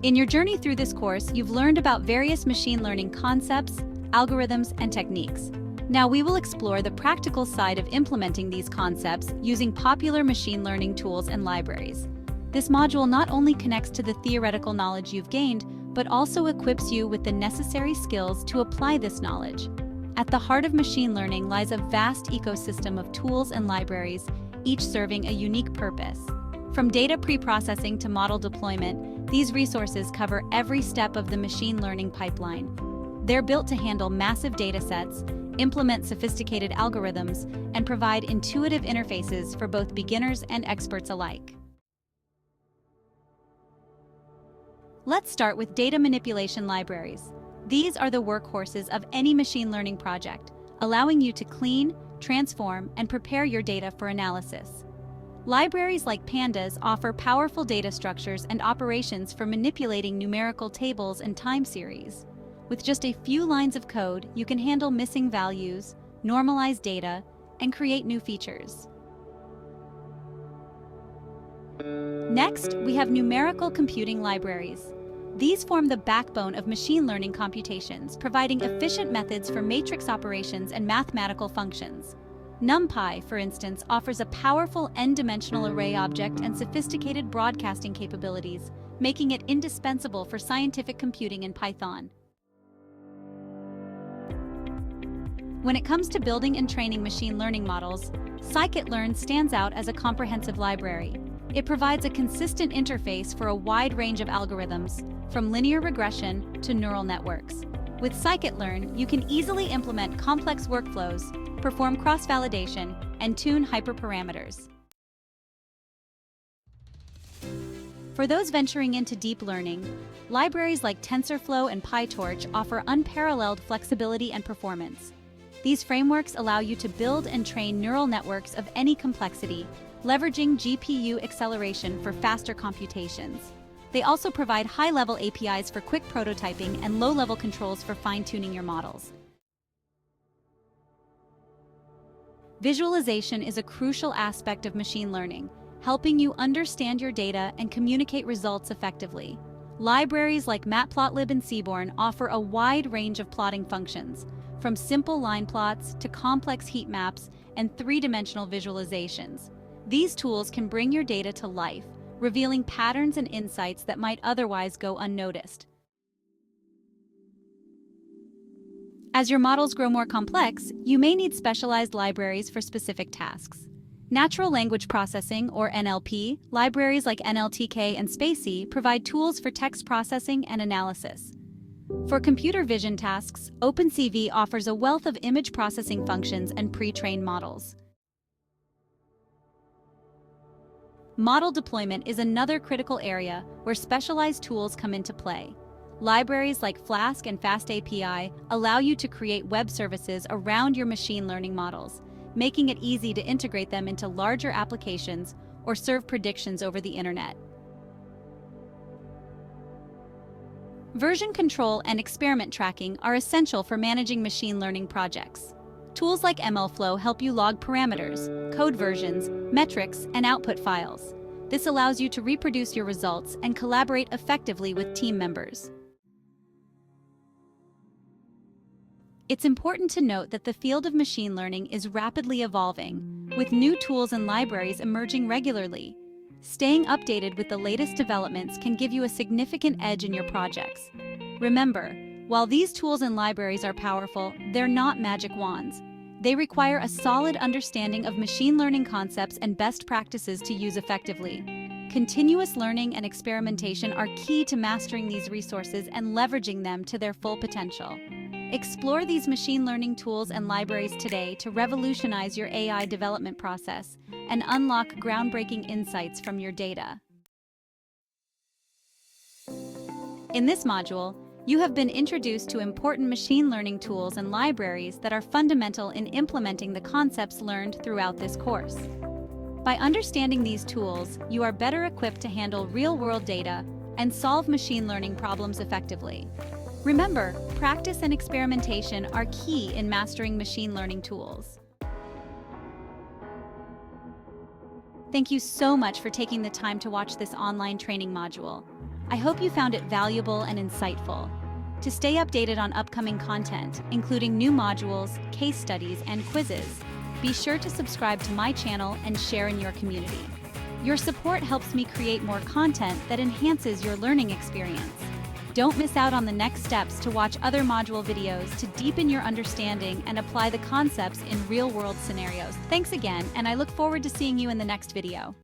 In your journey through this course, you've learned about various machine learning concepts, algorithms, and techniques. Now we will explore the practical side of implementing these concepts using popular machine learning tools and libraries. This module not only connects to the theoretical knowledge you've gained, but also equips you with the necessary skills to apply this knowledge. At the heart of machine learning lies a vast ecosystem of tools and libraries, each serving a unique purpose. From data preprocessing to model deployment, these resources cover every step of the machine learning pipeline. They're built to handle massive datasets, implement sophisticated algorithms, and provide intuitive interfaces for both beginners and experts alike. Let's start with data manipulation libraries. These are the workhorses of any machine learning project, allowing you to clean, transform, and prepare your data for analysis. Libraries like Pandas offer powerful data structures and operations for manipulating numerical tables and time series. With just a few lines of code, you can handle missing values, normalize data, and create new features. Next, we have numerical computing libraries. These form the backbone of machine learning computations, providing efficient methods for matrix operations and mathematical functions. NumPy, for instance, offers a powerful n-dimensional array object and sophisticated broadcasting capabilities, making it indispensable for scientific computing in Python. When it comes to building and training machine learning models, scikit-learn stands out as a comprehensive library. It provides a consistent interface for a wide range of algorithms, from linear regression to neural networks. With scikit-learn, you can easily implement complex workflows, perform cross-validation, and tune hyperparameters. For those venturing into deep learning, libraries like TensorFlow and PyTorch offer unparalleled flexibility and performance. These frameworks allow you to build and train neural networks of any complexity, leveraging GPU acceleration for faster computations. They also provide high-level APIs for quick prototyping and low-level controls for fine-tuning your models. Visualization is a crucial aspect of machine learning, helping you understand your data and communicate results effectively. Libraries like Matplotlib and Seaborn offer a wide range of plotting functions, from simple line plots to complex heat maps and three-dimensional visualizations. These tools can bring your data to life, revealing patterns and insights that might otherwise go unnoticed. As your models grow more complex, you may need specialized libraries for specific tasks. Natural language processing, or NLP, libraries like NLTK and Spacy provide tools for text processing and analysis. For computer vision tasks, OpenCV offers a wealth of image processing functions and pre-trained models. Model deployment is another critical area where specialized tools come into play. Libraries like Flask and FastAPI allow you to create web services around your machine learning models, making it easy to integrate them into larger applications or serve predictions over the internet. Version control and experiment tracking are essential for managing machine learning projects. Tools like MLflow help you log parameters, code versions, metrics, and output files. This allows you to reproduce your results and collaborate effectively with team members. It's important to note that the field of machine learning is rapidly evolving, with new tools and libraries emerging regularly. Staying updated with the latest developments can give you a significant edge in your projects. Remember, while these tools and libraries are powerful, they're not magic wands. They require a solid understanding of machine learning concepts and best practices to use effectively. Continuous learning and experimentation are key to mastering these resources and leveraging them to their full potential. Explore these machine learning tools and libraries today to revolutionize your AI development process and unlock groundbreaking insights from your data. In this module, you have been introduced to important machine learning tools and libraries that are fundamental in implementing the concepts learned throughout this course. By understanding these tools, you are better equipped to handle real-world data and solve machine learning problems effectively. Remember, practice and experimentation are key in mastering machine learning tools. Thank you so much for taking the time to watch this online training module. I hope you found it valuable and insightful. To stay updated on upcoming content, including new modules, case studies, and quizzes, be sure to subscribe to my channel and share in your community. Your support helps me create more content that enhances your learning experience. Don't miss out on the next steps to watch other module videos to deepen your understanding and apply the concepts in real-world scenarios. Thanks again, and I look forward to seeing you in the next video.